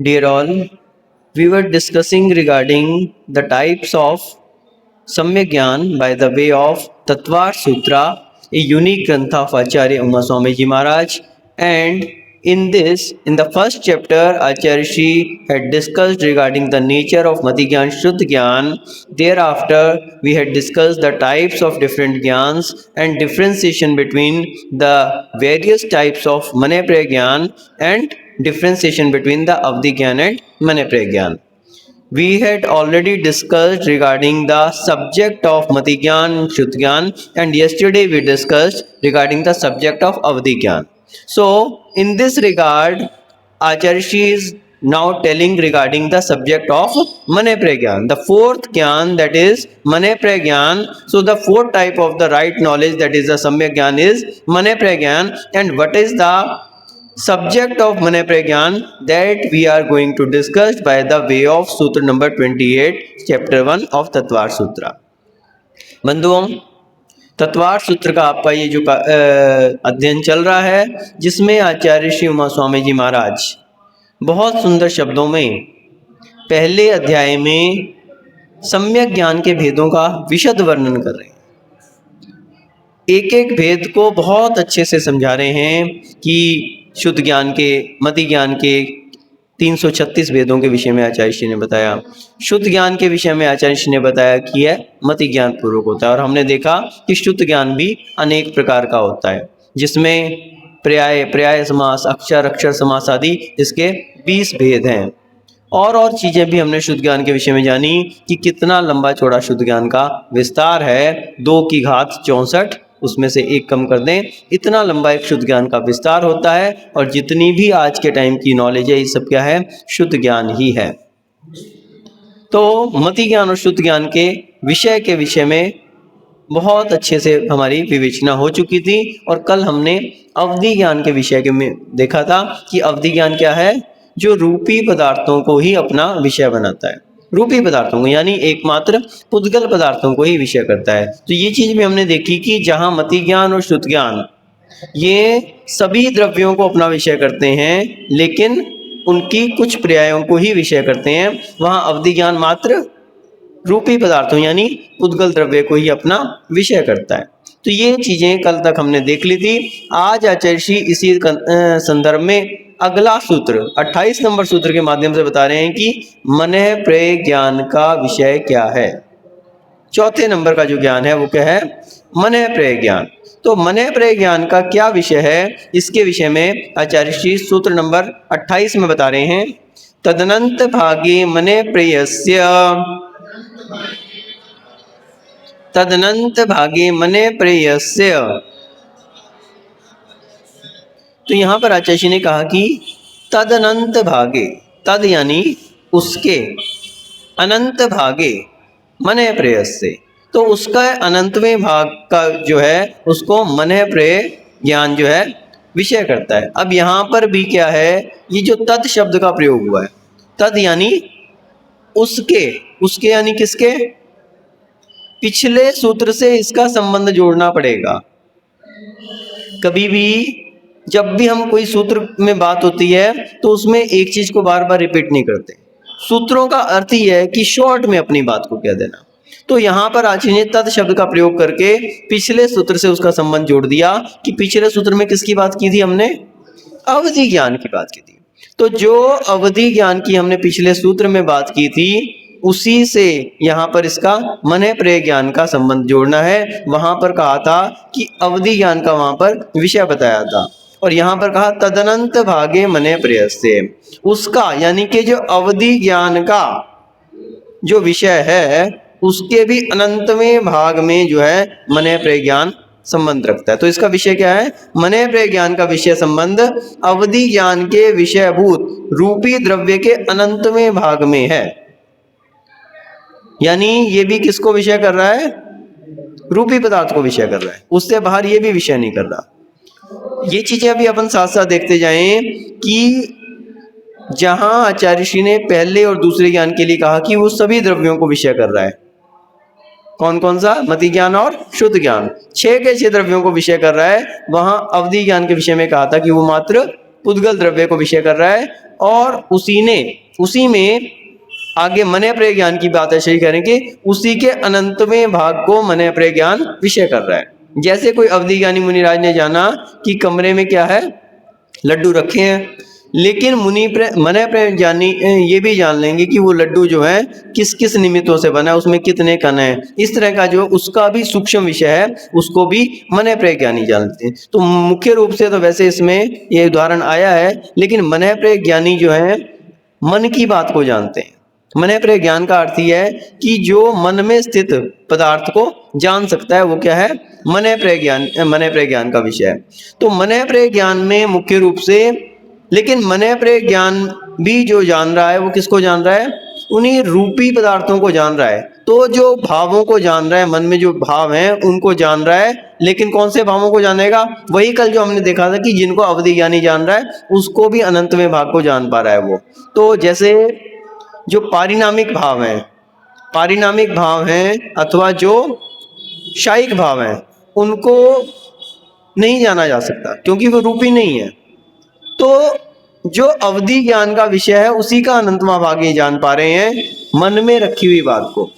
Dear all, we were discussing regarding the types of Samyak Gyan by the way of Tattvar Sutra, a unique grantha of Acharya Uma Swamiji Maharaj. And in the first chapter, Acharya Shi had discussed regarding the nature of Mati Gyan, Shuddha Gyan. Thereafter, we had discussed the types of different Gyans and differentiation between the various types of Mane-Praya Gyan and differentiation between the Avdi Gyan and Mane-Praya Gyan. We had already discussed regarding the subject of Mati Gyan, Shuddha Gyan, and yesterday we discussed regarding the subject of Avdi Gyan. So, in this regard, Acharya Shi is now telling regarding the subject of Mane-Praya Gyan, the fourth Gyan, that is Mane-Praya Gyan. So, the fourth type of the right knowledge, that is the Samyak Gyan, is Mane-Praya Gyan. And what is the subject of Mane-Praya Gyan, that we are going to discuss by the way of Sutra number 28, chapter 1 of Tattvar Sutra. बंधुओं, तत्वार सूत्र का आपका ये जो अध्ययन चल रहा है, जिसमें आचार्य श्री उमा स्वामी जी महाराज बहुत सुंदर शब्दों में पहले अध्याय में सम्यक ज्ञान के भेदों का विशद वर्णन कर रहे हैं। एक एक भेद को बहुत अच्छे से समझा रहे हैं कि शुद्ध ज्ञान के, मति ज्ञान के 336 भेदों के विषय में आचार्य श्री ने बताया, शुद्ध ज्ञान के विषय में आचार्य श्री ने बताया कि यह मति ज्ञान पूर्वक होता है। और हमने देखा कि शुद्ध ज्ञान भी अनेक प्रकार का होता है, जिसमें पर्याय समास, अक्षर अक्षर समास आदि इसके 20 भेद हैं। और चीज़ें भी हमने शुद्ध ज्ञान के विषय में जानी कि कितना लंबा चौड़ा शुद्ध ज्ञान का विस्तार है, 2 की घात 64, उसमें से 1 कम कर दें, इतना लंबा एक शुद्ध ज्ञान का विस्तार होता है। और जितनी भी आज के टाइम की नॉलेज है, ये सब क्या है? शुद्ध ज्ञान ही है। तो मति ज्ञान और शुद्ध ज्ञान के विषय में बहुत अच्छे से हमारी विवेचना हो चुकी थी। और कल हमने अवधि ज्ञान के विषय के में देखा था कि अवधि ज्ञान क्या है? जो रूपी पदार्थों को ही अपना विषय बनाता है, रूपी पदार्थों को, यानी एकमात्र पुद्गल पदार्थों को ही विषय करता है। तो ये चीज भी हमने देखी कि जहाँ मति ज्ञान और शुद्ध ज्ञान ये सभी द्रव्यों को अपना विषय करते हैं, लेकिन उनकी कुछ पर्यायों को ही विषय करते हैं, वहाँ अवधि ज्ञान मात्र रूपी पदार्थों यानी पुद्गल द्रव्य को ही अपना विषय करता है। तो ये चीजें कल तक हमने देख ली थी। आज आचार्य श्री इसी संदर्भ में अगला सूत्र 28 नंबर सूत्र के माध्यम से बता रहे हैं कि मने-प्रय ज्ञान का विषय क्या है। चौथे नंबर का जो ज्ञान है वो क्या है? मने-प्रय ज्ञान। तो मने-प्रय ज्ञान का क्या विषय है, इसके विषय में आचार्य श्री सूत्र नंबर 28 में बता रहे हैं, तदनंत भागे मने-प्रयस्य, तदनंत भागे मने-प्रयस्य। तो यहाँ पर आचार्य जी ने कहा कि तदनंत भागे, तद यानी उसके, अनंत भागे मने-प्रयस्य, तो उसका अनंतवें भाग का जो है उसको मने-प्रय ज्ञान जो है विषय करता है। अब यहाँ पर भी क्या है, ये जो तद शब्द का प्रयोग हुआ है, तद यानी उसके, उसके यानी किसके? पिछले सूत्र से इसका संबंध जोड़ना पड़ेगा। कभी भी जब भी हम कोई सूत्र में बात होती है तो उसमें एक चीज को बार बार रिपीट नहीं करते। सूत्रों का अर्थ ही है कि शॉर्ट में अपनी बात को कह देना। तो यहाँ पर आचार्य ने तद शब्द का प्रयोग करके पिछले सूत्र से उसका संबंध जोड़ दिया कि पिछले सूत्र में किसकी बात की थी हमने? अवधि ज्ञान की बात की थी। तो जो अवधि ज्ञान की हमने पिछले सूत्र में बात की थी, उसी से यहाँ पर इसका मने-प्रय ज्ञान का संबंध जोड़ना है। वहां पर कहा था कि अवधि ज्ञान का वहां पर विषय बताया था, और यहाँ पर कहा तदनंत भागे मने-प्रयस्य, उसका यानी कि जो अवधि ज्ञान का जो विषय है उसके भी अनंतवें भाग में जो है मने-प्रय ज्ञान संबंध रखता है। तो इसका विषय क्या है? मने-प्रय ज्ञान का विषय संबंध अवधि ज्ञान के विषयभूत रूपी द्रव्य के अनंतवें भाग में है। यानी ये भी किसको विषय कर रहा है? रूपी पदार्थ को विषय कर रहा है, उससे बाहर ये भी विषय नहीं कर रहा। ये चीजें अभी अपन साथ साथ देखते जाएं कि जहां आचार्य श्री ने पहले और दूसरे ज्ञान के लिए कहा कि वो सभी द्रव्यों को विषय कर रहा है, कौन कौन सा? मति ज्ञान और शुद्ध ज्ञान, 6 के 6 द्रव्यों को विषय कर रहा है। वहां अवधि ज्ञान के विषय में कहा था कि वो मात्र पुद्गल द्रव्य को विषय कर रहा है, और उसी में आगे मन प्रज्ञान की बात ऐसे ही करेंगे, उसी के अनंतवें भाग को मन प्रज्ञान विषय कर रहा है। जैसे कोई अवधि ज्ञानी मुनिराज ने जाना कि कमरे में क्या है, लड्डू रखे हैं, लेकिन मन प्रज्ञानी ये भी जान लेंगे कि वो लड्डू जो है किस किस निमित्तों से बना है, उसमें कितने कण हैं, इस तरह का जो उसका भी सूक्ष्म विषय है उसको भी मन प्रज्ञानी जानते हैं। तो मुख्य रूप से तो वैसे इसमें ये उदाहरण आया है, लेकिन मन प्रज्ञानी जो है मन की बात को जानते हैं। मन प्रज्ञान का अर्थ यह है कि जो मन में स्थित पदार्थ को जान सकता है, वो क्या है, मन प्रज्ञान का विषय है। तो मन प्रज्ञान में मुख्य रूप से, लेकिन मन प्रज्ञान भी जो जान रहा है वो किसको जान रहा है, उन्हीं रूपी पदार्थों को जान रहा है। तो जो भावों को जान रहा है, मन में जो भाव हैं उनको जान रहा है, लेकिन कौन से भावों को जानेगा, वही कल जो हमने देखा था कि जिनको अवधि ज्ञानी जान रहा है उसको भी अनंतवें भाग को जान पा रहा है वो। तो जैसे जो पारिणामिक भाव हैं अथवा जो शायिक भाव हैं उनको नहीं जाना जा सकता क्योंकि वो रूपी नहीं है। तो जो अवधि ज्ञान का विषय है उसी का अनंतवां भाग ये जान पा रहे हैं, मन में रखी हुई बात को।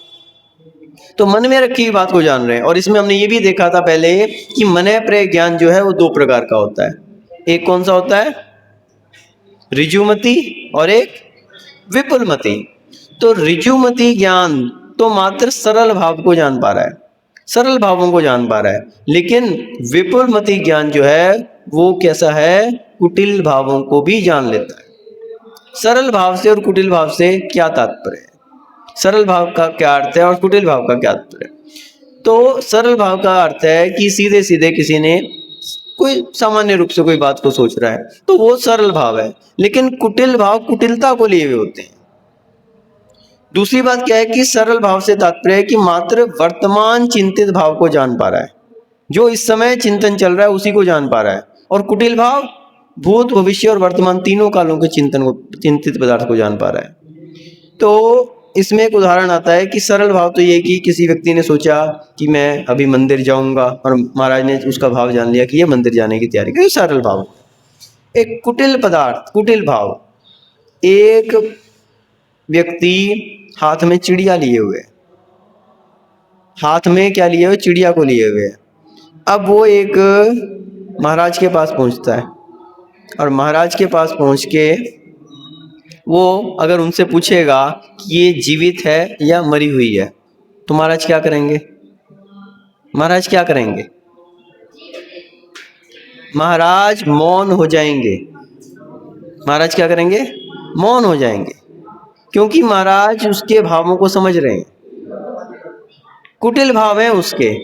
तो मन में रखी हुई बात को जान रहे हैं। और इसमें हमने ये भी देखा था पहले कि मन प्रज्ञान जो है वो दो प्रकार का होता है। एक कौन सा होता है, ऋजुमति, और एक विपुलमति। तो ऋजुमति ज्ञान तो मात्र सरल भाव को जान पा रहा है, सरल भावों को जान पा रहा है, लेकिन विपुलमति ज्ञान जो है वो कैसा है, कुटिल भावों को भी जान लेता है। सरल भाव से और कुटिल भाव से क्या तात्पर्य है, सरल भाव का क्या अर्थ है और कुटिल भाव का क्या तात्पर्य है। तो सरल भाव का अर्थ है कि सीधे सीधे किसी ने कोई सामान्य रूप से कोई बात को सोच रहा है तो वो सरल भाव है, लेकिन कुटिल भाव कुटिलता को लिए हुए होते हैं। दूसरी बात क्या है कि सरल भाव से तात्पर्य है कि मात्र वर्तमान चिंतित भाव को जान पा रहा है, जो इस समय चिंतन चल रहा है उसी को जान पा रहा है। और कुटिल भाव भूत भविष्य और वर्तमान तीनों कालों के चिंतित पदार्थ को जान पा रहा है। तो इसमें एक उदाहरण आता है कि सरल भाव तो ये कि किसी व्यक्ति ने सोचा कि मैं अभी मंदिर जाऊंगा और महाराज ने उसका भाव जान लिया कि ये मंदिर जाने की तैयारी कर, सरल भाव। एक कुटिल पदार्थ, कुटिल भाव, एक व्यक्ति हाथ में चिड़िया लिए हुए, हाथ में क्या लिए हुए, चिड़िया को लिए हुए। अब वो एक महाराज के पास पहुंचता है और महाराज के पास पहुंच के वो अगर उनसे पूछेगा कि ये जीवित है या मरी हुई है, तो महाराज क्या करेंगे, महाराज क्या करेंगे, महाराज मौन हो जाएंगे। महाराज क्या करेंगे, मौन हो जाएंगे, क्योंकि महाराज उसके भावों को समझ रहे हैं। कुटिल भाव है उसके,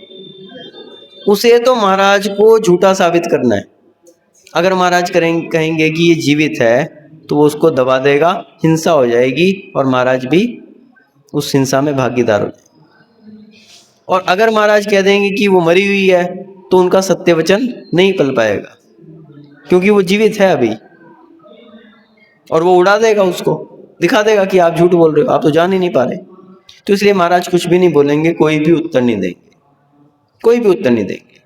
उसे तो महाराज को झूठा साबित करना है। अगर महाराज कहेंगे कि ये जीवित है तो वो उसको दबा देगा, हिंसा हो जाएगी और महाराज भी उस हिंसा में भागीदार हो जाएंगे। और अगर महाराज कह देंगे कि वो मरी हुई है तो उनका सत्य वचन नहीं पल पाएगा, क्योंकि वो जीवित है अभी, और वो उड़ा देगा, उसको दिखा देगा कि आप झूठ बोल रहे हो, आप तो जान ही नहीं पा रहे। तो इसलिए महाराज कुछ भी नहीं बोलेंगे, कोई भी उत्तर नहीं देंगे, कोई भी उत्तर नहीं देंगे।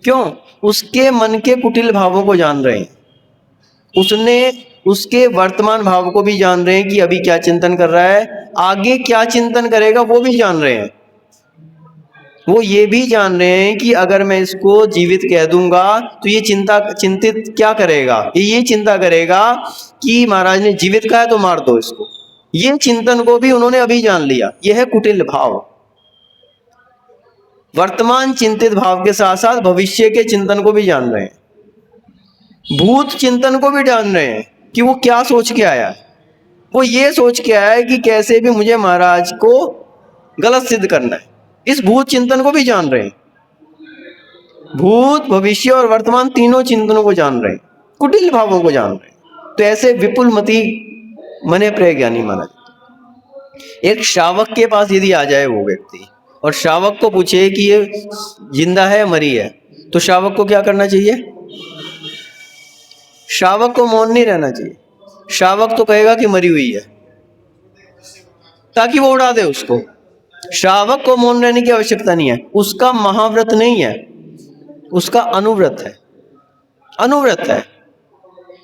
क्यों, उसके मन के कुटिल भावों को जान रहे हैं, उसके वर्तमान भाव को भी जान रहे हैं कि अभी क्या चिंतन कर रहा है, आगे क्या चिंतन करेगा वो भी जान रहे हैं। वो ये भी जान रहे हैं कि अगर मैं इसको जीवित कह दूंगा तो ये चिंतित क्या करेगा, ये चिंता करेगा कि महाराज ने जीवित कहा है तो मार दो इसको। ये चिंतन को भी उन्होंने अभी जान लिया। यह है कुटिल भाव। वर्तमान चिंतित भाव के साथ साथ भविष्य के चिंतन को भी जान रहे हैं, भूत चिंतन को भी जान रहे हैं कि वो क्या सोच के आया है। वो ये सोच के आया है कि कैसे भी मुझे महाराज को गलत सिद्ध करना है। इस भूत चिंतन को भी जान रहे हैं, भूत भविष्य और वर्तमान तीनों चिंतनों को जान रहे हैं, कुटिल भावों को जान रहे हैं। तो ऐसे विपुलमति मन प्रज्ञानी माना जाता है। एक श्रावक के पास यदि आ जाए वो व्यक्ति और श्रावक को पूछे कि ये जिंदा है मरी है, तो श्रावक को क्या करना चाहिए, श्रावक को मौन नहीं रहना चाहिए। श्रावक तो कहेगा कि मरी हुई है ताकि वो उड़ा दे उसको। श्रावक को मौन रहने की आवश्यकता नहीं है, उसका महाव्रत नहीं है, उसका अनुव्रत है, अनुव्रत है।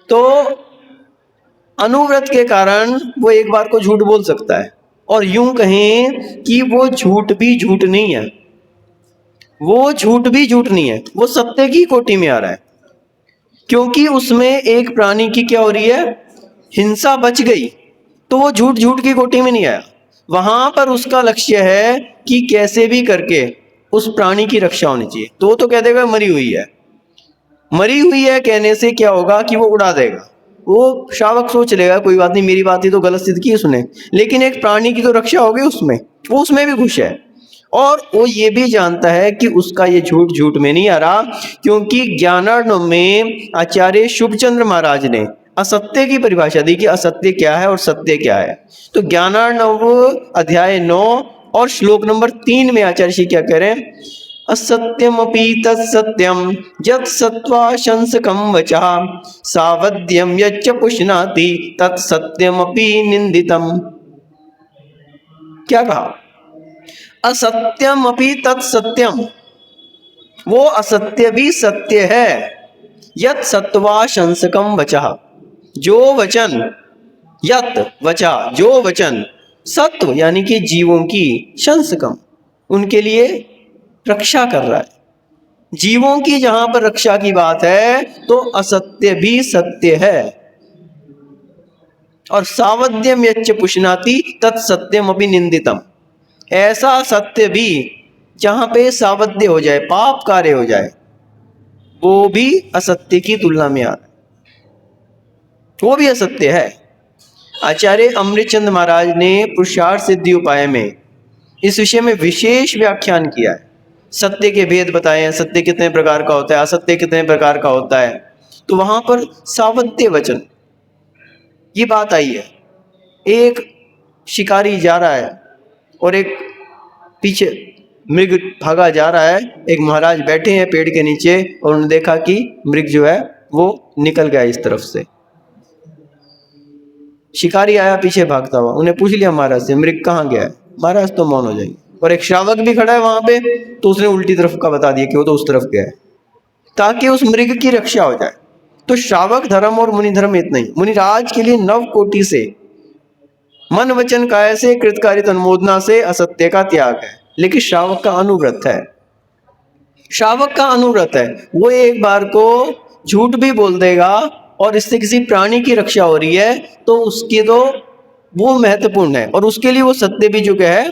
तो अनुव्रत के कारण वो एक बार को झूठ बोल सकता है, और यूं कहें कि वो झूठ भी झूठ नहीं है, वो झूठ भी झूठ नहीं है, वो सत्य की कोटि में आ रहा है, क्योंकि उसमें एक प्राणी की क्या हो रही है, हिंसा बच गई, तो वो झूठ झूठ की कोटि में नहीं आया। वहां पर उसका लक्ष्य है कि कैसे भी करके उस प्राणी की रक्षा होनी चाहिए, तो वो तो कह देगा मरी हुई है, मरी हुई है कहने से क्या होगा कि वो उड़ा देगा, वो शावक सोच लेगा कोई बात नहीं, मेरी बात ही तो गलत सिद्ध की उसने, लेकिन एक प्राणी की तो रक्षा हो गई उसमें, वो उसमें भी खुश है। और वो ये भी जानता है कि उसका ये झूठ झूठ में नहीं आ रहा, क्योंकि ज्ञानार्णव में आचार्य शुभचंद्र महाराज ने असत्य की परिभाषा दी कि असत्य क्या है और सत्य क्या है। तो ज्ञानार्णव अध्याय 9 और श्लोक नंबर 3 में आचार्य श्री क्या कह रहे हैं, असत्यमपि तत्सत्यम यत् सत्त्वाशंसकं वचः सावध्यं यच्च पुष्णाति तत्सत्यमपि निंदितम। क्या कहा, असत्यमपि तत्सत्यम, वो असत्य भी सत्य है, यत् सत्त्वाशंसकं वचः, जो वचन, यत् वचा, जो वचन, सत्व यानी कि जीवों की, शंसकम उनके लिए रक्षा कर रहा है, जीवों की जहां पर रक्षा की बात है तो असत्य भी सत्य है। और सावध्यम यच्च पुष्णाति तत्सत्यम अपि निंदितम, ऐसा सत्य भी जहां पे सावध्य हो जाए, पाप कार्य हो जाए, वो भी असत्य की तुलना में आ रहा है, वो भी असत्य है। आचार्य अमृतचंद महाराज ने पुरुषार्थ सिद्धि उपाय में इस विषय में विशेष व्याख्यान किया है, सत्य के भेद बताए हैं, सत्य कितने प्रकार का होता है, असत्य कितने प्रकार का होता है। तो वहां पर सावध्य वचन ये बात आई है, एक शिकारी जा रहा है और एक पीछे मृग भागा जा रहा है, एक महाराज बैठे हैं पेड़ के नीचे और उन्होंने देखा कि मृग जो है वो निकल गया इस तरफ से। शिकारी आया पीछे भागता हुआ, उन्हें पूछ लिया महाराज से मृग कहाँ गया है, महाराज तो मौन हो जाएंगे, और एक श्रावक भी खड़ा है वहां पे, तो उसने उल्टी तरफ का बता दिया कि वो तो उस तरफ गया है, ताकि उस मृग की रक्षा हो जाए। तो श्रावक धर्म और मुनि धर्म इतना ही, मुनिराज के लिए नव कोटि से मन वचन काय से कृतकार्य अनुमोदना से असत्य का त्याग है, लेकिन श्रावक का अनुव्रत है, श्रावक का अनुव्रत है, वो एक बार को झूठ भी बोल देगा और इससे किसी प्राणी की रक्षा हो रही है तो उसकी तो वो महत्वपूर्ण है, और उसके लिए वो सत्य भी जो क्या है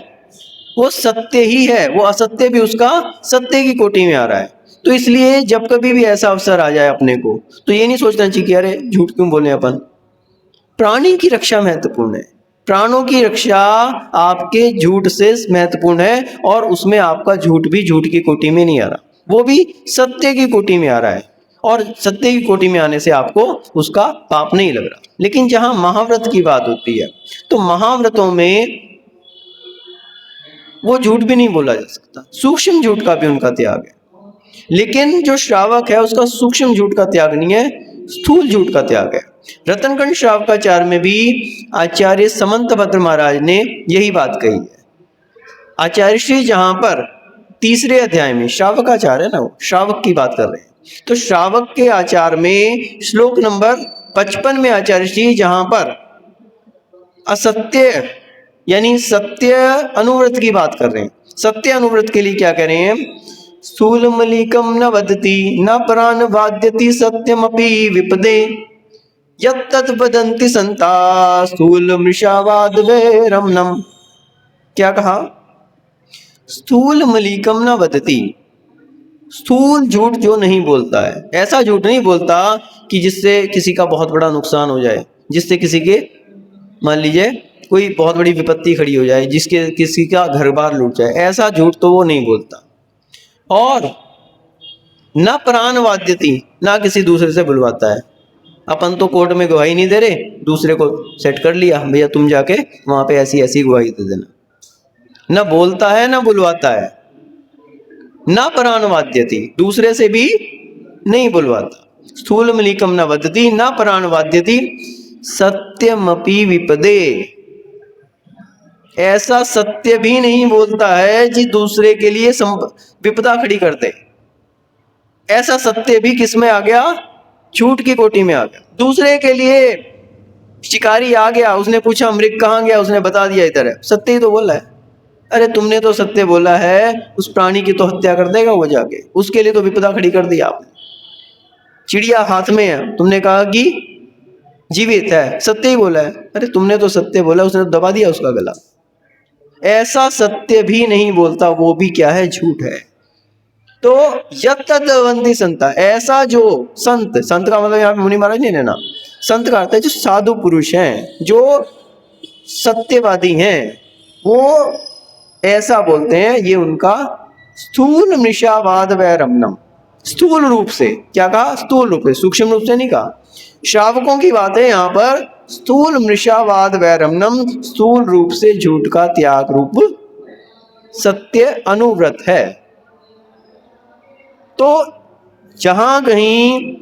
वो सत्य ही है, वो असत्य भी उसका सत्य की कोटि में आ रहा है। तो इसलिए जब कभी भी ऐसा अवसर आ जाए अपने को तो ये नहीं सोचना चाहिए कि अरे झूठ क्यों बोले अपन, प्राणी की रक्षा महत्वपूर्ण है, प्राणों की रक्षा आपके झूठ से महत्वपूर्ण है, और उसमें आपका झूठ भी झूठ की कोटि में नहीं आ रहा, वो भी सत्य की कोटि में आ रहा है, और सत्य की कोटि में आने से आपको उसका पाप नहीं लग रहा। लेकिन जहां महाव्रत की बात होती है तो महाव्रतों में वो झूठ भी नहीं बोला जा सकता, सूक्ष्म झूठ का भी उनका त्याग है। लेकिन जो श्रावक है उसका सूक्ष्म झूठ का त्याग नहीं है, स्थूल झूठ का त्याग है। रतनखंड श्रावकाचार में भी आचार्य समंतभद्र महाराज ने यही बात कही है। आचार्य श्री जहां पर तीसरे अध्याय में श्रावकाचार है ना, वो श्रावक की बात कर रहे हैं, तो श्रावक के आचार में श्लोक नंबर 55 में आचार्य श्री जहां पर असत्य यानी सत्य अनुव्रत की बात कर रहे हैं, सत्य अनुव्रत के लिए क्या कह रहे हैं, स्थूल मलिकम न वदति न प्राण वाद्यति सत्यमपि विपदे यत्तत् वदन्ति संता स्थूल मृषावाद वे रमनम। क्या कहा, स्थूल मलिकम न वदति, स्थूल झूठ जो नहीं बोलता है, ऐसा झूठ नहीं बोलता कि जिससे किसी का बहुत बड़ा नुकसान हो जाए, जिससे किसी के मान लीजिए कोई बहुत बड़ी विपत्ति खड़ी हो जाए, जिसके किसी का घर बार लूट जाए, ऐसा झूठ तो वो नहीं बोलता। और न प्राण वाद्यति, ना किसी दूसरे से बुलवाता है, अपन तो कोर्ट में गवाही नहीं दे रहे, दूसरे को सेट कर लिया भैया तुम जाके वहां पे ऐसी ऐसी गवाही दे देना, न बोलता है न बुलवाता है, न प्राण वाद्यति दूसरे से भी नहीं बुलवाता, स्थूल मलिकम न वदति न प्राण वाद्यति सत्यमपि विपदे, ऐसा सत्य भी नहीं बोलता है जी दूसरे के लिए विपदा खड़ी कर दे। ऐसा सत्य भी किस में आ गया, झूठ की कोटि में आ गया। दूसरे के लिए शिकारी आ गया, उसने पूछा मृग कहाँ गया, उसने बता दिया इधर है, सत्य ही तो बोला है। अरे तुमने तो सत्य बोला है, उस प्राणी की तो हत्या कर देगा वो जाके, उसके लिए तो विपदा खड़ी कर दी आपने। चिड़िया हाथ में है, तुमने कहा कि जीवित है, सत्य ही बोला है। अरे तुमने तो सत्य बोला, उसने तो दबा दिया उसका गला। ऐसा सत्य भी नहीं बोलता, वो भी क्या है, झूठ है। तो यत्तद्वन्ति संता, ऐसा जो संत, संत का मतलब यहाँ पे मुनि महाराज नहीं लेना, संत का अर्थ है जो साधु पुरुष हैं, जो सत्यवादी हैं, वो ऐसा बोलते हैं। ये उनका स्थूल मृषावाद वैरमणम, स्थूल रूप से, क्या कहा, स्थूल रूप से, सूक्ष्म रूप से नहीं कहा। श्रावकों की बात है यहाँ पर, स्थूल मृषावाद वैरमणम, स्थूल रूप से झूठ का त्याग रूप सत्य अनुव्रत है। तो जहां कहीं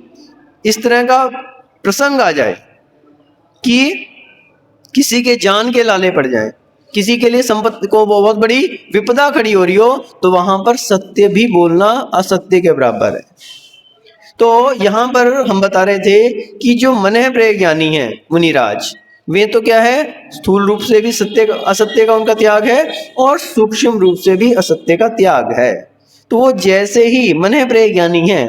इस तरह का प्रसंग आ जाए कि किसी के जान के लाले पड़ जाए, किसी के लिए संपत्ति को बहुत बड़ी विपदा खड़ी हो रही हो, तो वहां पर सत्य भी बोलना असत्य के बराबर है। तो यहां पर हम बता रहे थे कि जो मनः प्रयोग ज्ञानी है मुनिराज, वे तो क्या है, स्थूल रूप से भी सत्य असत्य का उनका त्याग है और सूक्ष्म रूप से भी असत्य का त्याग है। तो वो जैसे ही मनः प्रयोग ज्ञानी है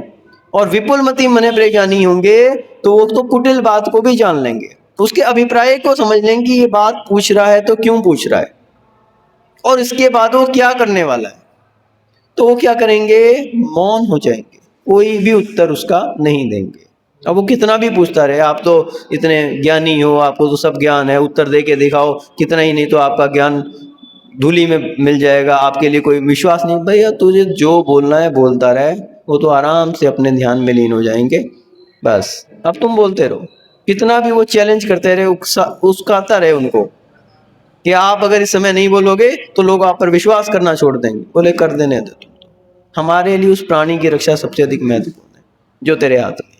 और विपुलमति मनः प्रयोग ज्ञानी होंगे, तो वो तो कुटिल बात को भी जान लेंगे, उसके अभिप्राय को समझ लेंगे कि ये बात पूछ रहा है तो क्यों पूछ रहा है, और इसके बाद वो क्या करने वाला है। तो वो क्या करेंगे, मौन हो जाएंगे, कोई भी उत्तर उसका नहीं देंगे। अब वो कितना भी पूछता रहे, आप तो इतने ज्ञानी हो, आपको तो सब ज्ञान है, उत्तर दे के दिखाओ, कितना ही नहीं तो आपका ज्ञान धूली में मिल जाएगा, आपके लिए कोई विश्वास नहीं। भैया तुझे जो बोलना है बोलता रहे, वो तो आराम से अपने ध्यान में लीन हो जाएंगे। बस अब तुम बोलते रहो, कितना भी वो चैलेंज करते रहे, उकसाता रहे उनको कि आप अगर इस समय नहीं बोलोगे तो लोग आप पर विश्वास करना छोड़ देंगे। बोले कर देने दो, हमारे लिए उस प्राणी की रक्षा सबसे अधिक महत्वपूर्ण है जो तेरे हाथ में,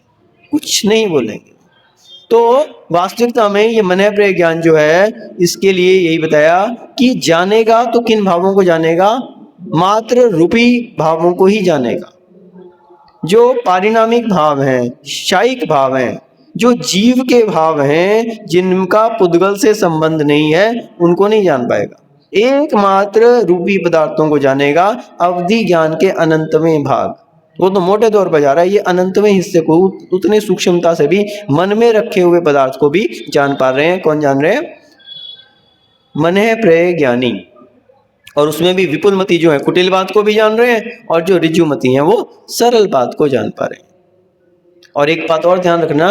कुछ नहीं बोलेंगे। तो वास्तविकता में ये मनः प्रयोग ज्ञान जो है, इसके लिए यही बताया कि जानेगा तो किन भावों को जानेगा, मात्र रूपी भावों को ही जानेगा। जो पारिणामिक भाव हैं, शायिक भाव हैं, जो जीव के भाव हैं, जिनका पुद्गल से संबंध नहीं है, उनको नहीं जान पाएगा। एकमात्र रूपी पदार्थों को जानेगा, अवधि ज्ञान के अनंतवें भाग। वो तो मोटे तौर पर जा रहा है, ये अनंतवें हिस्से को उतने सूक्ष्मता से भी मन में रखे हुए पदार्थ को भी जान पा रहे हैं। कौन जान रहे हैं, मनः प्रयोग ज्ञानी। और उसमें भी विपुलमती जो है कुटिल बात को भी जान रहे हैं, और जो ऋजुमती हैं वो सरल बात को जान पा रहे हैं। और एक बात और ध्यान रखना,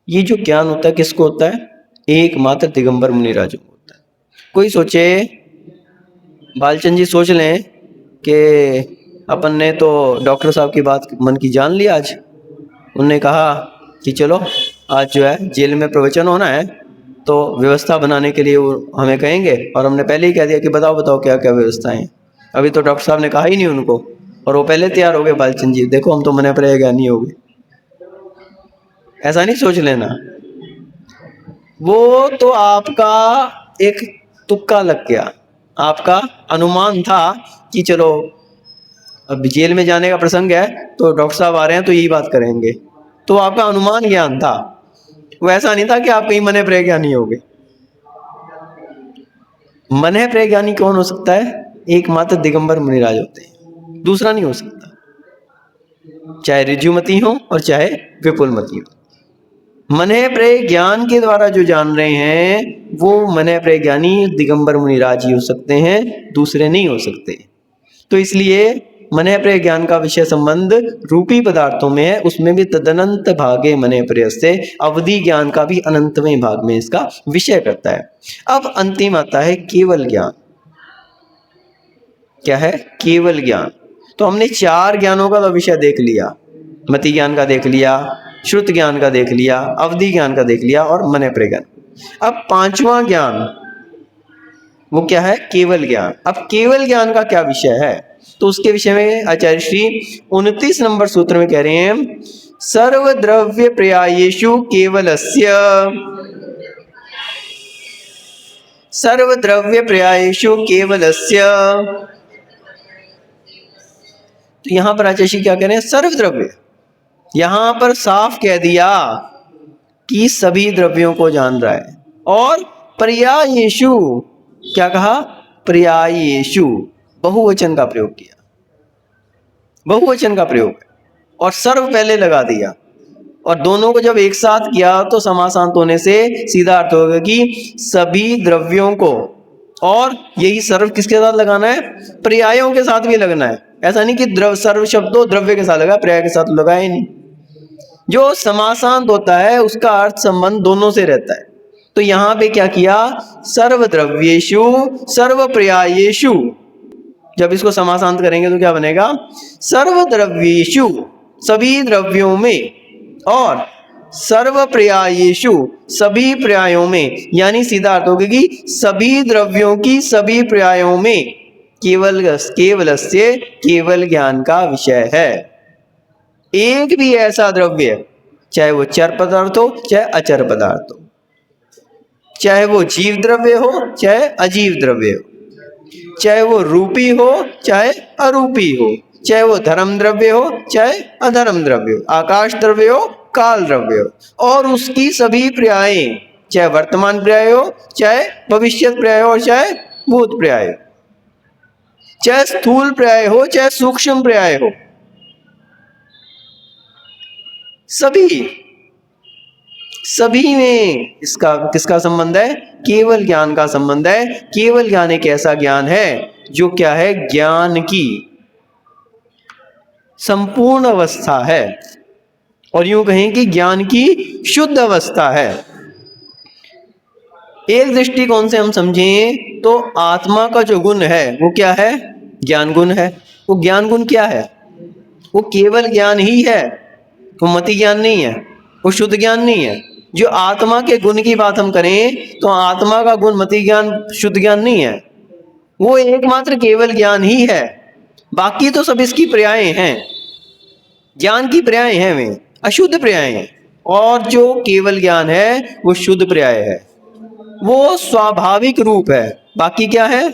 ये जो ज्ञान होता है किसको होता है, एकमात्र दिगंबर मुनिराजों को होता है। कोई सोचे, बालचंद जी सोच लें कि अपन ने तो डॉक्टर साहब की बात मन की जान ली आज, उन्होंने कहा कि चलो आज जो है जेल में प्रवचन होना है, तो व्यवस्था बनाने के लिए वो हमें कहेंगे, और हमने पहले ही कह दिया कि बताओ बताओ क्या क्या व्यवस्थाएं हैं। अभी तो डॉक्टर साहब ने कहा ही नहीं उनको, और वो पहले तैयार हो गए, बालचंद जी देखो हम तो मनः प्रयोग ज्ञानी हो गए। ऐसा नहीं सोच लेना, वो तो आपका एक तुक्का लग गया, आपका अनुमान था कि चलो अब जेल में जाने का प्रसंग है तो डॉक्टर साहब आ रहे हैं तो यही बात करेंगे, तो आपका अनुमान ज्ञान था, वो ऐसा नहीं था कि आप कहीं मनः प्रयोग ज्ञानी हो गए। मनः प्रयोग ज्ञानी कौन हो सकता है, एकमात्र दिगंबर मुनिराज होते हैं, दूसरा नहीं हो सकता, चाहे ऋजुमती हो और चाहे विपुलमती हो। मनः प्रयोग ज्ञान के द्वारा जो जान रहे हैं वो मनः प्रयोग ज्ञानी दिगंबर मुनिराज ही हो सकते हैं, दूसरे नहीं हो सकते। तो इसलिए मनः प्रयोग ज्ञान का विषय संबंध रूपी पदार्थों में है, उसमें भी तदनंत भागे मनः प्रयस्ते, अवधि ज्ञान का भी अनंतवें भाग में इसका विषय करता है। अब अंतिम आता है केवल ज्ञान। क्या है, केवल ज्ञान। तो हमने 4 ज्ञानों का तो विषय देख लिया, मति ज्ञान का देख लिया, श्रुत ज्ञान का देख लिया, अवधि ज्ञान का देख लिया, और मनः प्रयोग ज्ञान। अब 5वां ज्ञान वो क्या है, केवल ज्ञान। अब केवल ज्ञान का क्या विषय है, तो उसके विषय में आचार्य श्री 29 नंबर सूत्र में कह रहे हैं, सर्वद्रव्य पर्यायेषु केवलस्य, सर्वद्रव्य पर्यायेषु केवलस्य। तो यहां पर आचार्य श्री क्या कह रहे हैं, सर्वद्रव्य, यहां पर साफ कह दिया कि सभी द्रव्यों को जान रहा है। और पर्यायेषु, क्या कहा? पर्यायेषु, बहुवचन का प्रयोग किया, बहुवचन का प्रयोग, और सर्व पहले लगा दिया। और दोनों को जब एक साथ किया तो समासांत होने से सीधा अर्थ होगा कि सभी द्रव्यों को। और यही सर्व किसके साथ लगाना है? पर्यायों के साथ भी लगना है। ऐसा नहीं कि सर्व शब्द द्रव्य के साथ लगा, पर्याय के साथ लगाए नहीं। जो समासांत होता है उसका अर्थ संबंध दोनों से रहता है। तो यहां पे क्या किया? सर्व द्रव्येषु सर्व पर्यायेषु। जब इसको समासांत करेंगे तो क्या बनेगा? सर्व द्रव्येषु, सभी द्रव्यों में, और सर्व पर्यायेषु, सभी पर्यायों में। यानी सीधा अर्थ होगा कि सभी द्रव्यों की सभी पर्यायों में केवलस्य केवल ज्ञान का विषय है। एक भी ऐसा द्रव्य, चाहे वो चर पदार्थ हो चाहे अचर पदार्थ हो, चाहे वो जीव द्रव्य हो चाहे अजीव द्रव्य हो, चाहे वो रूपी हो चाहे अरूपी हो, चाहे वो धर्म द्रव्य हो चाहे अधर्म द्रव्य हो, आकाश द्रव्य हो काल द्रव्य हो, और उसकी सभी पर्यायें, चाहे वर्तमान पर्याय हो चाहे भविष्यत पर्याय हो चाहे भूत पर्याय हो, चाहे स्थूल पर्याय हो चाहे सूक्ष्म पर्याय हो, सभी में इसका किसका संबंध है? केवल ज्ञान का संबंध है। केवल ज्ञान एक ऐसा ज्ञान है जो क्या है? ज्ञान की संपूर्ण अवस्था है, और यूं कहें कि ज्ञान की शुद्ध अवस्था है। एक दृष्टिकोण से हम समझें तो आत्मा का जो गुण है वो क्या है? ज्ञान गुण है। वो ज्ञान गुण क्या है? वो केवल ज्ञान ही है, वो मति ज्ञान नहीं है, वो शुद्ध ज्ञान नहीं है। जो आत्मा के गुण की बात हम करें तो आत्मा का गुण मति ज्ञान शुद्ध ज्ञान नहीं है, वो एकमात्र केवल ज्ञान ही है। बाकी तो सब इसकी पर्यायें हैं, ज्ञान की पर्यायें हैं, वे अशुद्ध पर्यायें हैं। और जो केवल ज्ञान है वो शुद्ध पर्याय है, वो स्वाभाविक रूप है। बाकी क्या है?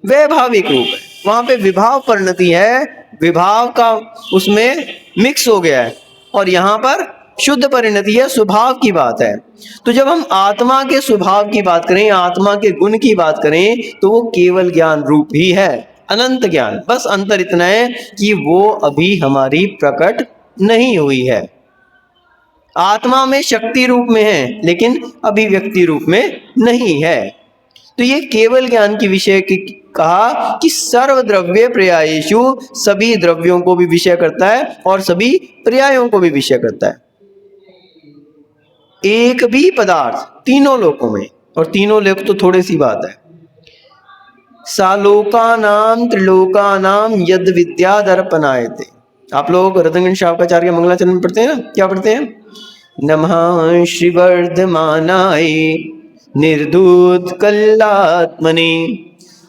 वैभाविक रूप है। वहां पे विभाव परिणति है, विभाव का उसमें मिक्स हो गया है, और यहाँ पर शुद्ध परिणति है, स्वभाव की बात है। तो जब हम आत्मा के स्वभाव की बात करें, आत्मा के गुण की बात करें, तो वो केवल ज्ञान रूप ही है, अनंत ज्ञान। बस अंतर इतना है कि वो अभी हमारी प्रकट नहीं हुई है। आत्मा में शक्ति रूप में है लेकिन अभिव्यक्ति रूप में नहीं है। तो ये केवल ज्ञान की विषय की कहा कि सर्व द्रव्य पर्यायेषु, सभी द्रव्यों को भी विषय करता है और सभी पर्यायों को भी विषय करता है। एक भी पदार्थ तीनों लोकों में, और तीनों लोक तो थोड़ी सी बात है, सालोकानाम त्रिलोकानाम यद विद्या दर्पणायते। आप लोग रतनगंज शावकाचार्य मंगलाचरण में पढ़ते हैं ना? क्या पढ़ते हैं? नमः श्री वर्धमानाय निर्धूत कल्लात्मने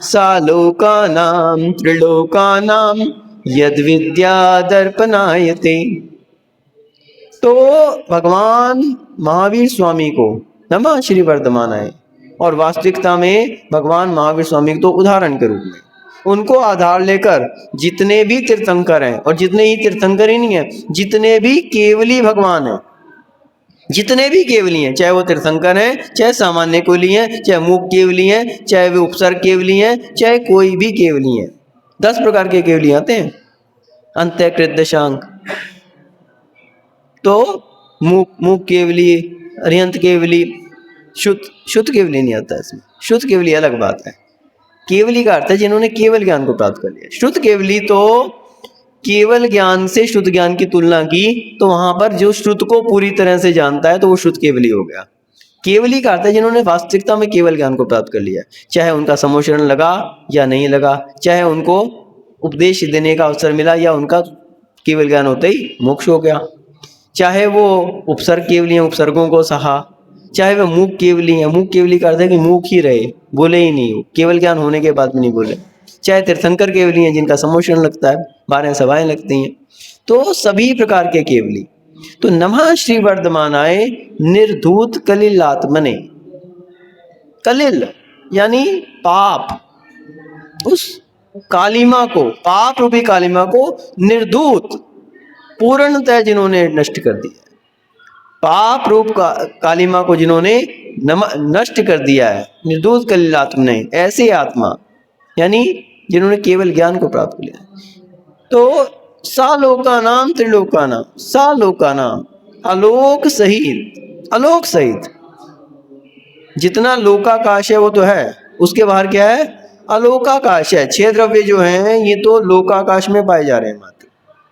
सालोकानाम त्रिलोकानाम यद विद्या दर्पणायते। तो भगवान महावीर स्वामी को नमः श्री वर्धमानाय, और वास्तविकता में भगवान महावीर स्वामी तो उदाहरण के रूप में, उनको आधार लेकर जितने भी तीर्थंकर हैं, और जितने ही तीर्थंकर ही नहीं है, जितने भी केवली भगवान हैं, जितने भी केवली हैं, चाहे वो तीर्थंकर हैं चाहे सामान्य केवली हैं, चाहे मूक केवली हैं, चाहे वे उपसर्ग केवली हैं, चाहे कोई भी केवली हैं, 10 प्रकार के केवली आते हैं, अंत्यकृत दशांक। तो मूक केवली, अरिहंत केवली, शुद्ध केवली नहीं आता इसमें। शुद्ध केवली अलग बात है। केवली का अर्थ है जिन्होंने केवल ज्ञान को प्राप्त कर लिया। शुद्ध केवली तो केवल ज्ञान से शुद्ध ज्ञान की तुलना की तो वहां पर जो शुद्ध को पूरी तरह से जानता है तो वो शुद्ध केवली हो गया। केवली का अर्थ है जिन्होंने वास्तविकता में केवल ज्ञान को प्राप्त कर लिया, चाहे उनका सम्मोचन लगा या नहीं लगा, चाहे उनको उपदेश देने का अवसर मिला या उनका केवल ज्ञान होते ही मोक्ष हो गया, चाहे वो उपसर्ग केवली हैं, उपसर्गों को सहा, चाहे वह मूक केवली है। मूक केवली का अर्थ है कि मूक ही रहे, बोले ही नहीं, केवल ज्ञान होने के बाद भी नहीं बोले। चाहे तीर्थंकर केवली हैं जिनका सम्मोचन लगता है, 12 सभाएं लगती हैं, तो सभी प्रकार के केवली। तो नमः श्री वर्धमानाय निर्धूत कलिलात्मने। कलिल यानी पाप, उस कालिमा को, पाप रूपी कालिमा को निर्धूत, पूर्णतः जिन्होंने नष्ट कर दिया, पाप रूप कालिमा को जिन्होंने नष्ट कर दिया है, निर्दोष कलिलात्म ने, ऐसे आत्मा यानी जिन्होंने केवल ज्ञान को प्राप्त किया। तो सालोकानाम त्रिलोकानाम, सालोकानाम आलोक सहित, आलोक सहित जितना लोकाकाश है वो तो है, उसके बाहर क्या है, अलोकाकाश है। 6 द्रव्य जो हैं ये तो लोकाकाश में पाए जा रहे हैं मात्र,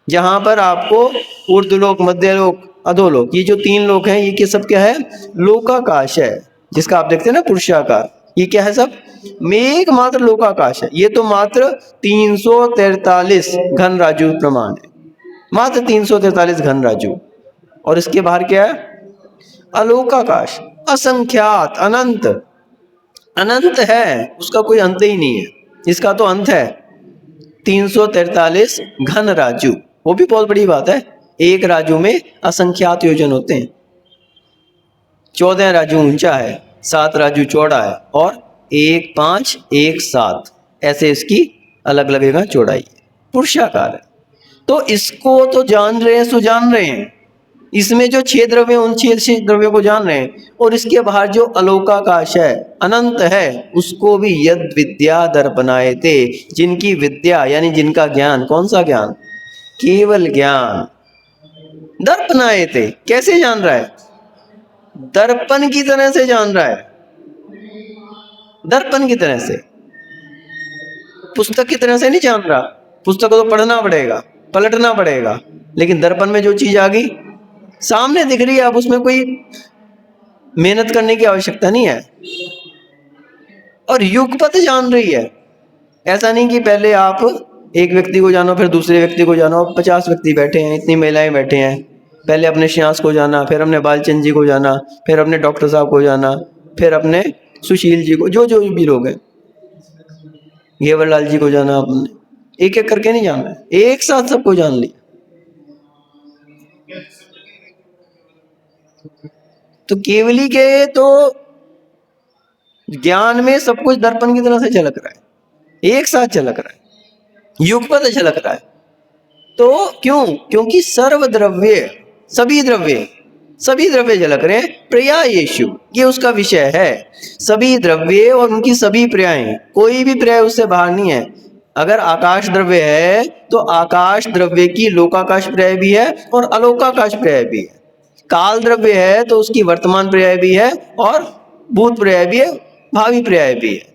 जहां पर आपको ऊर्ध्वलोक, मध्यलोक, अधोलोक, ये जो 3 लोक हैं ये सब क्या है, लोकाकाश है। जिसका आप देखते हैं ना पुरुषाकार, ये क्या है, सब मेघ मात्र लोकाकाश है। ये तो मात्र 343 घन राजु प्रमाण है, मात्र 343 घन राजु। और इसके बाहर क्या है, अलोकाकाश, असंख्यात, अनंत, अनंत है, उसका कोई अंत ही नहीं है। इसका तो अंत है 343 घन राजु, वो भी बहुत बड़ी बात है। एक राजू में असंख्यात योजन होते हैं, 14 राजू ऊंचा है, 7 राजू चौड़ा है, और 1 5 1 7 ऐसे इसकी अलग अलग जगह चौड़ाई है, पुरुषाकार है। तो इसको तो जान रहे हैं, सो जान रहे हैं, इसमें जो 6 द्रव्य, उन 6 द्रव्यों को जान रहे हैं। और इसके बाहर जो अलोकाकाश है, अनंत है, उसको भी यद विद्या दर्पणाए थे, जिनकी विद्या यानी जिनका ज्ञान, कौन सा ज्ञान, केवल ज्ञान, दर्पणाए थे। कैसे जान रहा है, दर्पण की तरह से जान रहा है, दर्पण की तरह से, पुस्तक की तरह से नहीं जान रहा। पुस्तक को तो पढ़ना पड़ेगा, पलटना पड़ेगा, लेकिन दर्पण में जो चीज आ गई सामने दिख रही है, अब उसमें कोई मेहनत करने की आवश्यकता नहीं है। और युगपत जान रही है, ऐसा नहीं कि पहले आप एक व्यक्ति को जानो फिर दूसरे व्यक्ति को जानो। 50 व्यक्ति बैठे हैं, इतनी महिलाएं बैठे हैं, पहले अपने श्यास को जाना, फिर अपने बालचंद जी को जाना, फिर अपने डॉक्टर साहब को जाना, फिर अपने सुशील जी को, जो जो भी लोग हैं, घेवरलाल जी को जाना। आपने एक एक करके नहीं जाना है, एक साथ सबको जान लिया। तो केवली के तो ज्ञान में सब कुछ दर्पण की तरह से झलक रहा है, एक साथ झलक रहा है, युगपत झलक रहा है। तो क्यों, क्योंकि सर्व द्रव्य, सभी द्रव्य, सभी द्रव्य झलक रहे हैं। प्रिया येषु, ये उसका विषय है, सभी द्रव्य और उनकी सभी प्रियाएं, कोई भी प्रिय उससे बाहर नहीं है। अगर आकाश द्रव्य है तो आकाश द्रव्य की लोकाकाश प्रिय भी है और अलोकाकाश प्रिय भी है। काल द्रव्य है तो उसकी वर्तमान प्रिय भी है और भूत प्रिय भी है, भावी प्रिय भी है।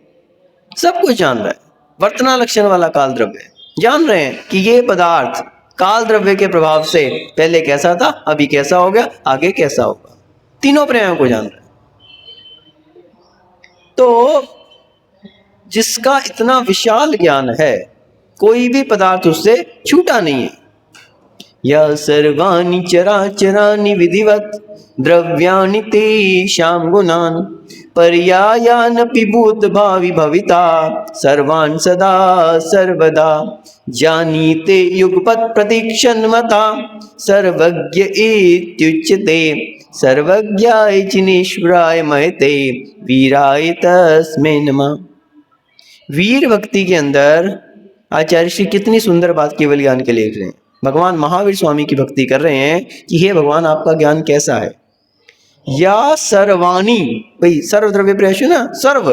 सब कुछ जान रहा है, वर्तना लक्षण वाला काल द्रव्य। जान रहे हैं कि ये पदार्थ काल द्रव्य के प्रभाव से पहले कैसा था, अभी कैसा हो गया, आगे कैसा होगा। तीनों प्रियों को जान रहे हैं। तो जिसका इतना विशाल ज्ञान है, कोई भी पदार्थ उससे छूटा नहीं है। यह सर्वाणि चराचराणि विधिवत द्रव्याणि तेषां गुणान् पर्यायानपि भूत भावी भविता सर्वान् सदा सर्वदा जानीते युगपत् प्रतीक्षन्मता सर्वज्ञ इत्युच्यते सर्वज्ञाय जिनेश्वराय महते वीराय तस्मै नमः। वीर भक्ति के अंदर आचार्य श्री कितनी सुंदर बात केवल ज्ञान के लिख रहे हैं। भगवान महावीर स्वामी की भक्ति कर रहे हैं कि हे भगवान आपका ज्ञान कैसा है। या सर्वाणी, भाई सर्व द्रव्य प्रयास ना, सर्व,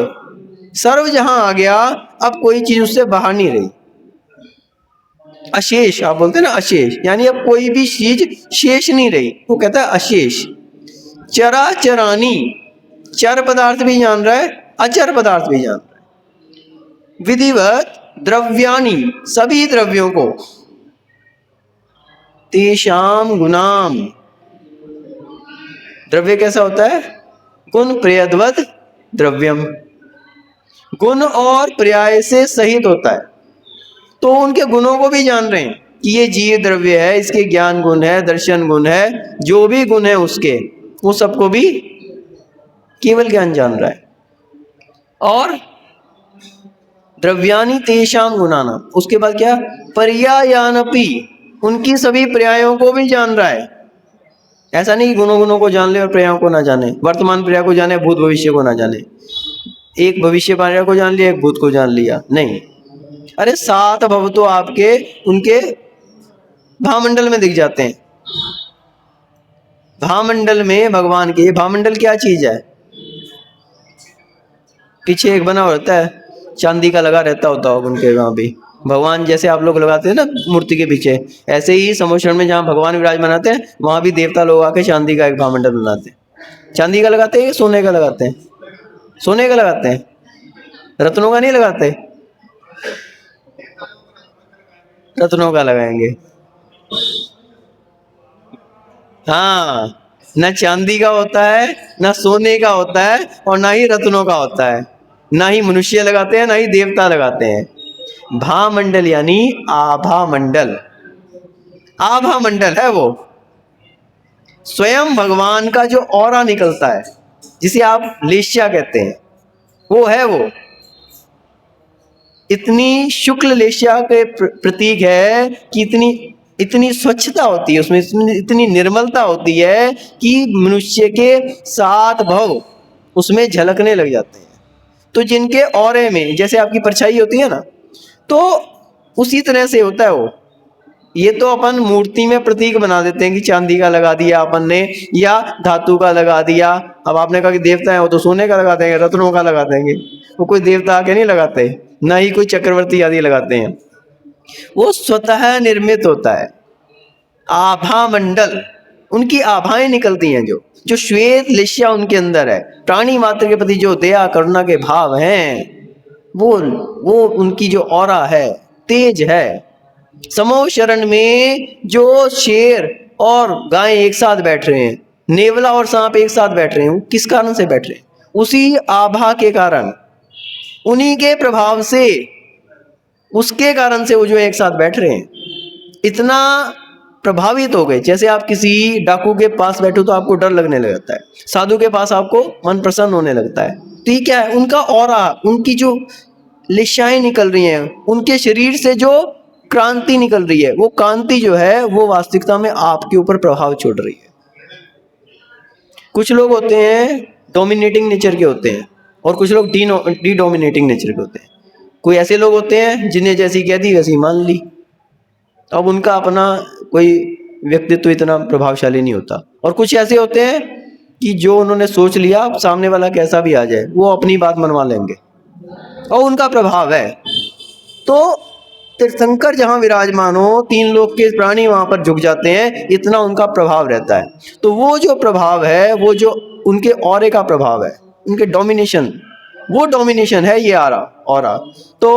सर्व जहां आ गया अब कोई चीज उससे बाहर नहीं रही। अशेष आप बोलते हैं ना, अशेष यानी अब कोई भी चीज शेष नहीं रही, वो कहता है अशेष। चराचरानी, चर पदार्थ भी जान रहा है, अचर पदार्थ भी जान रहा है। विधिवत द्रव्याणी, सभी द्रव्यों को, तेषां गुणाम, द्रव्य कैसा होता है, गुण प्रयद्वद द्रव्यम, गुण और पर्याय से सहित होता है। तो उनके गुणों को भी जान रहे हैं कि ये जीव द्रव्य है, इसके ज्ञान गुण है, दर्शन गुण है, जो भी गुण है उसके, वो सबको भी केवल ज्ञान जान रहा है। और द्रव्यानि तेषां गुणानां, उसके बाद क्या, पर्यायानपि, उनकी सभी पर्यायों को भी जान रहा है। ऐसा नहीं कि गुणों को जान ले और पर्यायों को ना जाने, वर्तमान पर्याय को जाने, भूत भविष्य को ना जाने। एक भविष्य पर्याय को जान लिया, एक भूत को जान लिया, नहीं। अरे 7 भव तो आपके उनके भामंडल में दिख जाते हैं। भामंडल में भगवान के, भामंडल क्या चीज है? पीछे एक बना होता है, चांदी का लगा रहता होता है उनके वहां भी। भगवान जैसे आप लोग लगाते हैं ना मूर्ति के पीछे, ऐसे ही समोषण में जहाँ भगवान विराजमान आते हैं वहां भी देवता लोग आके चांदी का एक भामंडल बनाते हैं। चांदी का लगाते हैं, सोने का लगाते हैं? सोने का लगाते हैं, रत्नों का नहीं लगाते। रत्नों का लगाएंगे। हाँ, न चांदी का होता है, न सोने का होता है, और ना ही रत्नों का होता है। ना ही मनुष्य लगाते हैं, ना ही देवता लगाते हैं। भामंडल यानी आभा मंडल। आभा मंडल है वो, स्वयं भगवान का जो ऑरा निकलता है, जिसे आप लेश्या कहते हैं, वो है वो। इतनी शुक्ल लेश्या के प्रतीक है कि इतनी इतनी स्वच्छता होती है उसमें, इतनी निर्मलता होती है कि मनुष्य के 7 भव उसमें झलकने लग जाते हैं। तो जिनके औरे में जैसे आपकी परछाई होती है ना, तो उसी तरह से होता है वो। ये तो अपन मूर्ति में प्रतीक बना देते हैं कि चांदी का लगा दिया अपन ने, या धातु का लगा दिया। अब आपने कहा कि देवता है वो तो सोने का लगा देंगे, रत्नों का लगा देंगे। वो कोई देवता आके नहीं लगाते, ना ही कोई चक्रवर्ती आदि लगाते हैं। वो स्वतः निर्मित होता है। आभा मंडल, उनकी आभाएं निकलती हैं, जो श्वेत लिश्या उनके अंदर है, प्राणी मात्र के प्रति जो दया करुणा के भाव हैं, वो उनकी जो ऑरा है, तेज है। समूह शरण में जो शेर और गाय एक साथ बैठ रहे हैं, नेवला और सांप एक साथ बैठ रहे हैं, किस कारण से बैठ रहे हैं? उसी आभा के कारण, उन्हीं के प्रभाव से, उसके कारण से वो जो एक साथ बैठ रहे हैं। इतना प्रभावित हो गए, जैसे आप किसी डाकू के पास बैठो तो आपको डर लगने लगता है, साधु के पास आपको मन प्रसन्न होने लगता है। तो ये क्या है? उनका ऑरा, उनकी जो लिशाएं निकल रही हैं, उनके शरीर से जो क्रांति निकल रही है, वो कांति जो है वो वास्तविकता में आपके ऊपर प्रभाव छोड़ रही है। कुछ लोग होते हैं डोमिनेटिंग नेचर के होते हैं, और कुछ लोग डी डोमिनेटिंग नेचर के होते हैं। कोई ऐसे लोग होते हैं जिन्हें जैसी कह दी वैसी मान ली, अब उनका अपना कोई व्यक्तित्व इतना प्रभावशाली नहीं होता। और कुछ ऐसे होते हैं कि जो उन्होंने सोच लिया, सामने वाला कैसा भी आ जाए वो अपनी बात मनवा लेंगे, और उनका प्रभाव है। तो तीर्थंकर जहाँ विराजमान हो, 3 लोक के प्राणी वहाँ पर झुक जाते हैं, इतना उनका प्रभाव रहता है। तो वो जो प्रभाव है, वो जो उनके ऑरे का प्रभाव है, उनके डोमिनेशन, वो डोमिनेशन है ये ऑरा। तो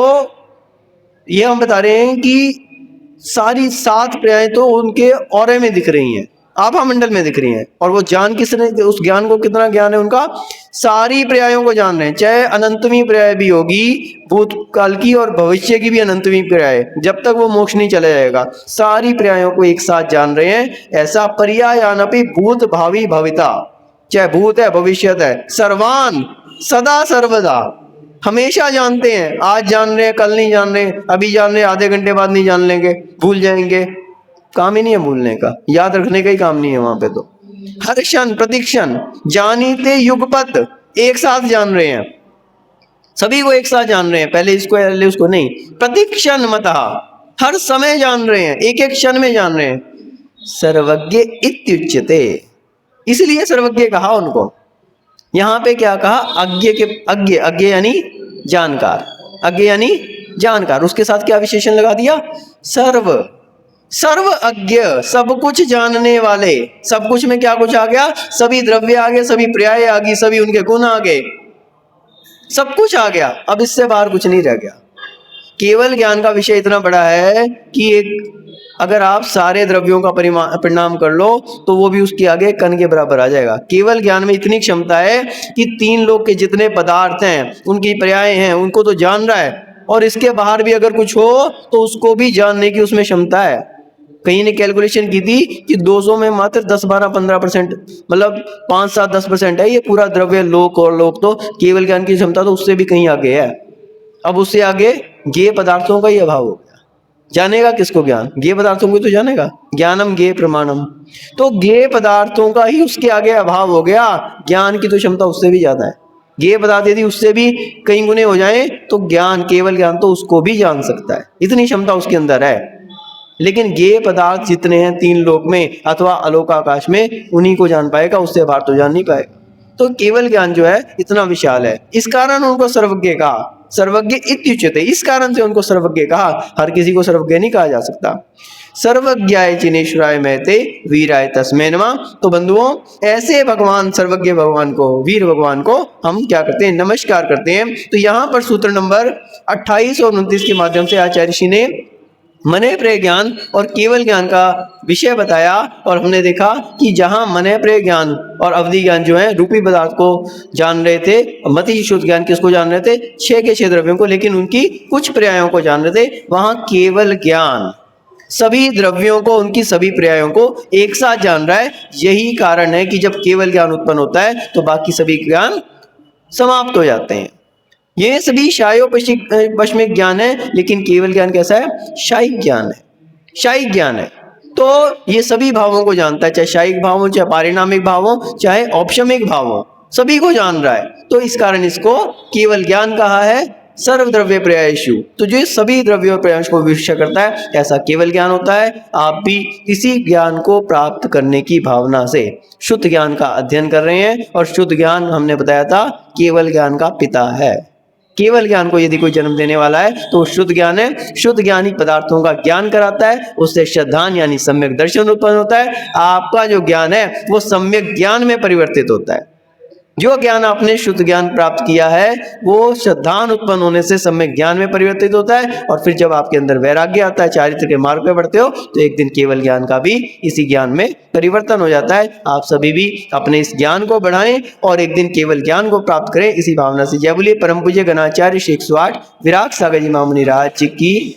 ये हम बता रहे हैं कि सारी 7 पर्याय तो उनके ऑरे में दिख रही हैं, आभा मंडल में दिख रही हैं। और वो जान किसने, उस ज्ञान को कितना ज्ञान है उनका, सारी पर्यायों को जान रहे हैं। चाहे अनंतवीं पर्याय भी होगी, भूतकाल की और भविष्य की भी अनंतवीं पर्याय, जब तक वो मोक्ष नहीं चला जाएगा, सारी पर्यायों को एक साथ जान रहे हैं। ऐसा पर्यायानपि भूत भावी भविता, चाहे भूत है भविष्यत है, सर्वान सदा सर्वदा, हमेशा जानते हैं। आज जान रहे हैं, कल नहीं जान रहे, अभी जान रहे, आधे घंटे बाद नहीं जान लेंगे, भूल जाएंगे। काम ही नहीं है भूलने का, याद रखने का ही काम नहीं है वहां पे। तो हर क्षण प्रतिक्षण जानीते युगपत, एक साथ जान रहे हैं, सभी को एक साथ जान रहे हैं, पहले इसको पहले उसको नहीं। प्रतिक्षण मतः, हर समय जान रहे हैं, एक एक क्षण में जान रहे हैं। सर्वज्ञ इत्युच्यते, इसलिए सर्वज्ञ कहा उनको। यहाँ पे क्या कहा? अज्ञ यानी जानकार, अज्ञ यानी जानकार। उसके साथ क्या विशेषण लगा दिया? सर्व अज्ञ, सब कुछ जानने वाले। सब कुछ में क्या कुछ आ गया? सभी द्रव्य आ गए, सभी पर्याय आ गई, सभी उनके गुण आ गए, सब कुछ आ गया। अब इससे बाहर कुछ नहीं रह गया। केवल ज्ञान का विषय इतना बड़ा है कि एक अगर आप सारे द्रव्यों का परिणाम कर लो तो वो भी उसके आगे कण के बराबर आ जाएगा। केवल ज्ञान में इतनी क्षमता है कि 3 लोक के जितने पदार्थ हैं, उनकी पर्याय हैं, उनको तो जान रहा है, और इसके बाहर भी अगर कुछ हो तो उसको भी जानने की उसमें क्षमता है। कहीं ने कैलकुलेशन की थी कि 200 में मात्र 10, 12, 15%, मतलब 5, 7, 10% है ये पूरा द्रव्य लोक। और लोक तो केवल ज्ञान की क्षमता तो उससे भी कहीं आगे है। अब उससे आगे ज्ञेय पदार्थों का ही अभाव हो गया। जानेगा किसको ज्ञान? ज्ञेय पदार्थों को तो जानेगा, ज्ञानम ज्ञेय प्रमाणम। तो ज्ञेय पदार्थों का ही उसके आगे अभाव हो गया। ज्ञान की तो क्षमता उससे भी ज्यादा है। ज्ञेय पदार्थ यदि उससे भी कई गुने हो जाए तो ज्ञान, केवल ज्ञान तो उसको भी जान सकता है, इतनी क्षमता उसके अंदर है। लेकिन ज्ञेय पदार्थ जितने हैं तीन लोक में अथवा अलोक आकाश में, उन्हीं को जान पाएगा, उससे बाहर तो जान नहीं पाएगा। तो केवल ज्ञान जो है इतना विशाल है, इस कारण उनको सर्वज्ञ कहा। सर्वज्ञ इत्युच्यते, इस कारण से उनको सर्वज्ञ कहा। हर किसी को सर्वज्ञ नहीं कहा जा सकता। सर्वज्ञाय जिनेश्वराय महते वीराय तस्मै नमः। तो बंधुओं, ऐसे भगवान सर्वज्ञ भगवान को, वीर भगवान को हम क्या करते हैं, नमस्कार करते हैं। तो यहाँ पर सूत्र नंबर 28 और 29 के माध्यम से आचार्य श्री ने मनः प्रय ज्ञान और केवल ज्ञान का विषय बताया। और हमने देखा कि जहां मनः प्रय ज्ञान और अवधि ज्ञान जो है रूपी पदार्थ को जान रहे थे, मति शुद्ध ज्ञान किसको जान रहे थे, 6 के 6 द्रव्यों को, लेकिन उनकी कुछ पर्यायों को जान रहे थे, वहां केवल ज्ञान सभी द्रव्यों को, उनकी सभी पर्यायों को एक साथ जान रहा है। यही कारण है कि जब केवल ज्ञान उत्पन्न होता है तो बाकी सभी ज्ञान समाप्त हो जाते हैं। ये सभी शायोपश्मिक ज्ञान है, लेकिन केवल ज्ञान कैसा है, शायिक ज्ञान है, शायिक ज्ञान है। तो ये सभी भावों को जानता है, चाहे शायिक भाव हो, चाहे पारिणामिक भाव हो, चाहे औपशमिक भाव हो, सभी को जान रहा है। तो इस कारण इसको केवल ज्ञान कहा है। सर्वद्रव्य पर्यायेषु, तो जो सभी द्रव्यों पर्यायों को विषय करता है, ऐसा केवल ज्ञान होता है। आप भी इसी ज्ञान को प्राप्त करने की भावना से शुद्ध ज्ञान का अध्ययन कर रहे हैं। और शुद्ध ज्ञान हमने बताया था केवल ज्ञान का पिता है। केवल ज्ञान को यदि कोई जन्म देने वाला है तो शुद्ध ज्ञान है। शुद्ध ज्ञान ही पदार्थों का ज्ञान कराता है, उससे श्रद्धान यानी सम्यक दर्शन उत्पन्न होता है। आपका जो ज्ञान है वो सम्यक ज्ञान में परिवर्तित होता है। जो ज्ञान आपने शुद्ध ज्ञान प्राप्त किया है वो श्रद्धान उत्पन्न होने से सम्यक ज्ञान में परिवर्तित होता है। और फिर जब आपके अंदर वैराग्य आता है, चारित्र के मार्ग पे बढ़ते हो, तो एक दिन केवल ज्ञान का भी इसी ज्ञान में परिवर्तन हो जाता है। आप सभी भी अपने इस ज्ञान को बढ़ाएं और एक दिन केवल ज्ञान को प्राप्त करें, इसी भावना से जय बोलिए परम पूज्य गणाचार्य श्री 108 विराट सागर जी महामुनि राज की।